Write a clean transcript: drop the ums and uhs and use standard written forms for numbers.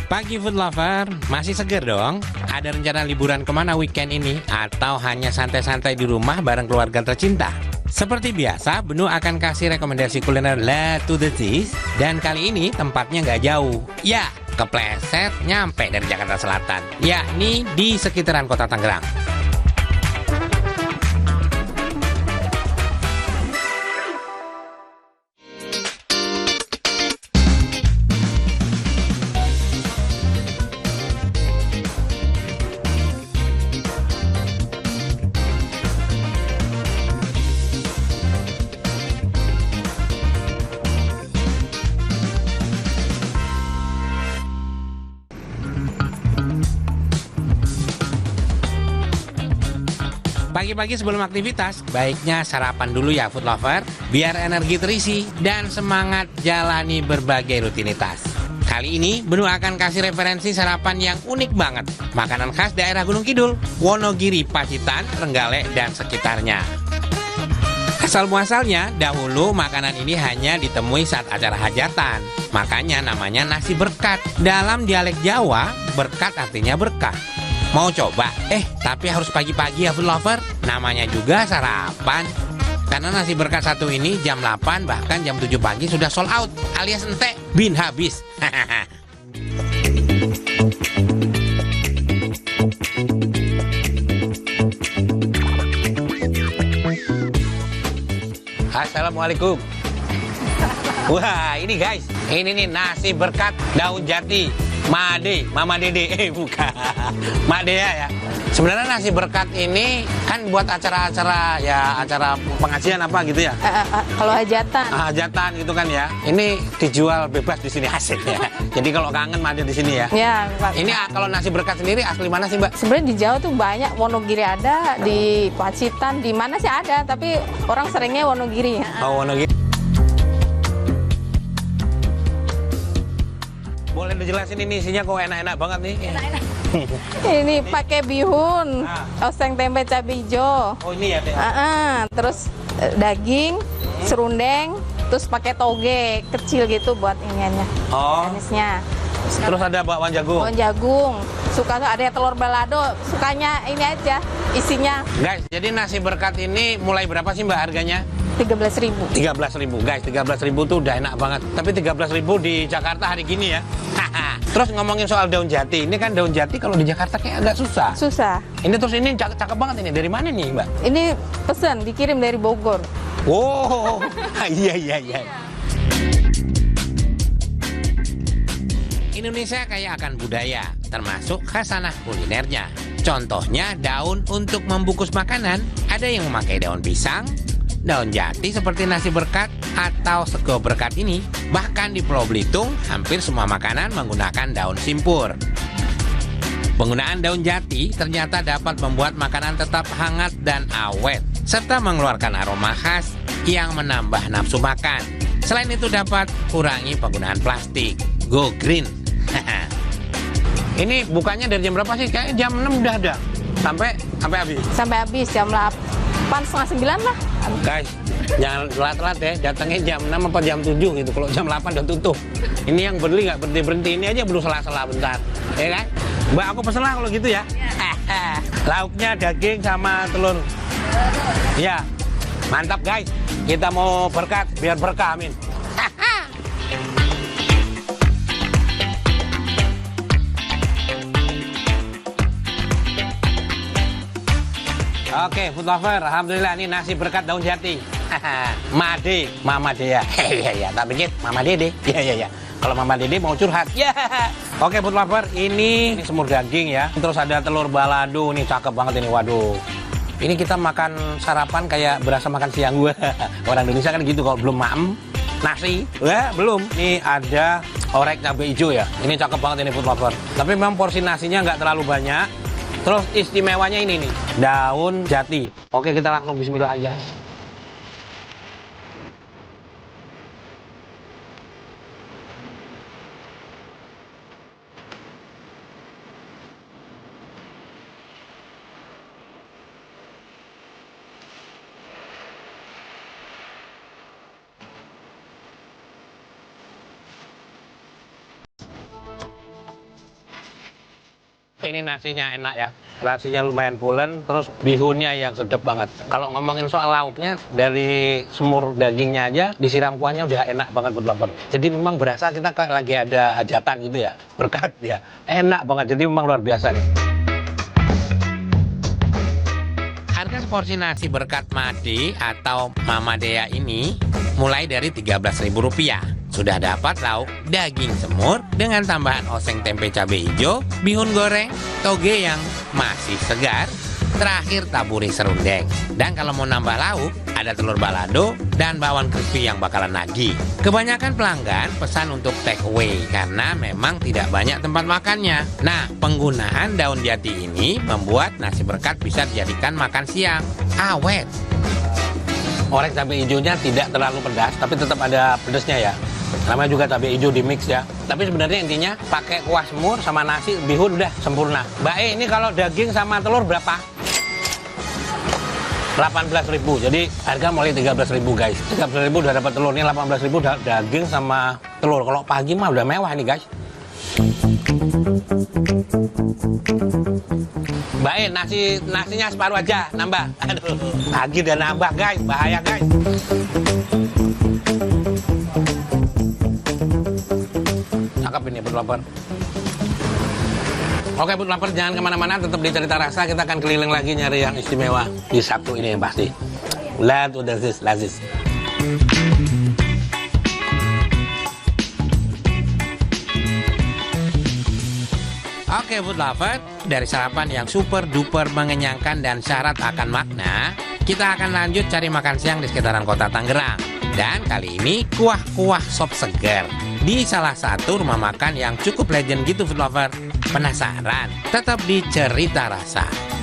Pagi food lover, masih seger dong? Ada rencana liburan kemana weekend ini? Atau hanya santai-santai di rumah bareng keluarga tercinta? Seperti biasa, Benu akan kasih rekomendasi kuliner La to the Cheese. Dan kali ini tempatnya nggak jauh. Ya, kepleset nyampe dari Jakarta Selatan. Yakni di sekitaran kota Tangerang. Pagi-pagi sebelum aktivitas, baiknya sarapan dulu ya food lover, biar energi terisi dan semangat jalani berbagai rutinitas. Kali ini, Benu akan kasih referensi sarapan yang unik banget. Makanan khas daerah Gunung Kidul, Wonogiri, Pacitan, Trenggalek, dan sekitarnya. Asal-muasalnya, dahulu makanan ini hanya ditemui saat acara hajatan. Makanya namanya nasi berkat. Dalam dialek Jawa, berkat artinya berkah. Mau coba? Tapi harus pagi-pagi ya food lover. Namanya juga sarapan. Karena nasi berkat satu ini jam 8 bahkan jam 7 pagi sudah sold out. Alias entek, bin habis. Assalamualaikum. Wah ini guys, ini nih nasi berkat daun jati. Made, Mama Dede, bukan Mak Dea ya. Sebenarnya nasi berkat ini kan buat acara-acara ya, acara pengajian apa gitu ya. Kalau hajatan. Hajatan gitu kan ya. Ini dijual bebas di sini asik ya. Jadi kalau kangen ada di sini ya. Ya, Pak. Ini kalau nasi berkat sendiri asli mana sih, Mbak? Sebenarnya di Jawa tuh banyak, Wonogiri ada, di Pacitan, di mana sih ada, tapi orang seringnya Wonogiri. Oh, Wonogiri. Boleh dijelasin ini isinya kok enak-enak banget nih. Enak-enak. Ini pakai bihun, oseng tempe cabai hijau. Oh ini ya, Teh. Terus daging, serundeng, terus pakai toge kecil gitu buat iniannya. Oh. Manisnya. Terus ada bakwan jagung. Bakwan jagung. Suka tuh ada telur balado, sukanya ini aja isinya. Guys, jadi nasi berkat ini mulai berapa sih Mbak harganya? 13.000. 13.000 guys, 13.000 tuh udah enak banget. Tapi 13.000 di Jakarta hari gini ya. Terus ngomongin soal daun jati, ini kan daun jati kalau di Jakarta kayak agak susah. Susah. Ini terus ini cakep banget ini. Dari mana nih Mbak? Ini pesan dikirim dari Bogor. Wow, iya. Indonesia kaya akan budaya, termasuk khasanah kulinernya. Contohnya daun untuk membungkus makanan, ada yang memakai daun pisang, daun jati seperti nasi berkat atau sego berkat ini. Bahkan di Pulau Belitung, hampir semua makanan menggunakan daun simpur. Penggunaan daun jati ternyata dapat membuat makanan tetap hangat dan awet, serta mengeluarkan aroma khas yang menambah nafsu makan. Selain itu dapat kurangi penggunaan plastik. Go green. Ini bukanya dari jam berapa sih? Kayaknya jam 6 udah ada. Sampai habis. Sampai habis jam 8, setengah 9 lah. Guys, jangan telat-telat ya. Datangnya jam 6 apa jam 7 gitu. Kalau jam 8 udah tutup. Ini yang beli nggak berhenti-berhenti. Ini aja belum sela-sela bentar. Ya kan? Mbak, aku pesen lah kalau gitu ya. Lauknya daging sama telur. Ya, mantap guys. Kita mau berkat biar berkah, amin. Oke, food lover, alhamdulillah ini nasi berkat daun jati. Made, Mama Dea. Iya, tak pikir Mama Dede. Iya. Kalau Mama Dede mau curhat. Ya. Oke, food lover, ini semur daging ya. Terus ada telur balado, nih cakep banget ini. Waduh. Ini kita makan sarapan kayak berasa makan siang gua. Orang Indonesia kan gitu kalau belum maem nasi. Wah, belum. Ini ada orek cabai hijau ya. Ini cakep banget ini food lover. Tapi memang porsi nasinya nggak terlalu banyak. Terus istimewanya ini nih, daun jati. Oke, kita langsung bismillah aja. Ini nasinya enak ya. Nasinya lumayan pulen, terus bihunnya yang sedap banget. Kalau ngomongin soal lauknya, dari semur dagingnya aja, disiram kuahnya udah enak banget buat lapar. Jadi memang berasa kita kayak lagi ada hajatan gitu ya, berkat ya. Enak banget, jadi memang luar biasa nih. Harga seporsi nasi berkat Made atau Mama Dea ini mulai dari Rp13.000. Sudah dapat lauk daging semur dengan tambahan oseng tempe cabai hijau, bihun goreng, toge yang masih segar, terakhir taburi serundeng. Dan kalau mau nambah lauk, ada telur balado dan bawang crispy yang bakalan nagih. Kebanyakan pelanggan pesan untuk take away karena memang tidak banyak tempat makannya. Nah, penggunaan daun jati ini membuat nasi berkat bisa dijadikan makan siang. Awet. Orek cabai hijaunya tidak terlalu pedas, tapi tetap ada pedasnya ya. Namanya juga cabai hijau di mix ya. Tapi sebenarnya intinya pakai kuah semur sama nasi, bihun udah sempurna. Mbak E, ini kalau daging sama telur berapa? 18.000. Jadi harga mulai 13.000 guys. 13.000 udah dapat telur, ini 18.000 daging sama telur. Kalau pagi mah udah mewah nih guys. Mbak E, nasinya separuh aja, nambah. Aduh, pagi udah nambah guys, bahaya guys. Cakep ini Bud Lover. Oke Bud Lover, jangan kemana-mana, tetap di Cerita Rasa. Kita akan keliling lagi nyari yang istimewa di Sabtu ini yang pasti. Lazis. Oke Bud Lover, dari sarapan yang super duper mengenyangkan dan syarat akan makna, kita akan lanjut cari makan siang di sekitaran kota Tangerang. Dan kali ini kuah-kuah sop segar di salah satu rumah makan yang cukup legend gitu Food Lover. Penasaran? Tetap di Cerita Rasa.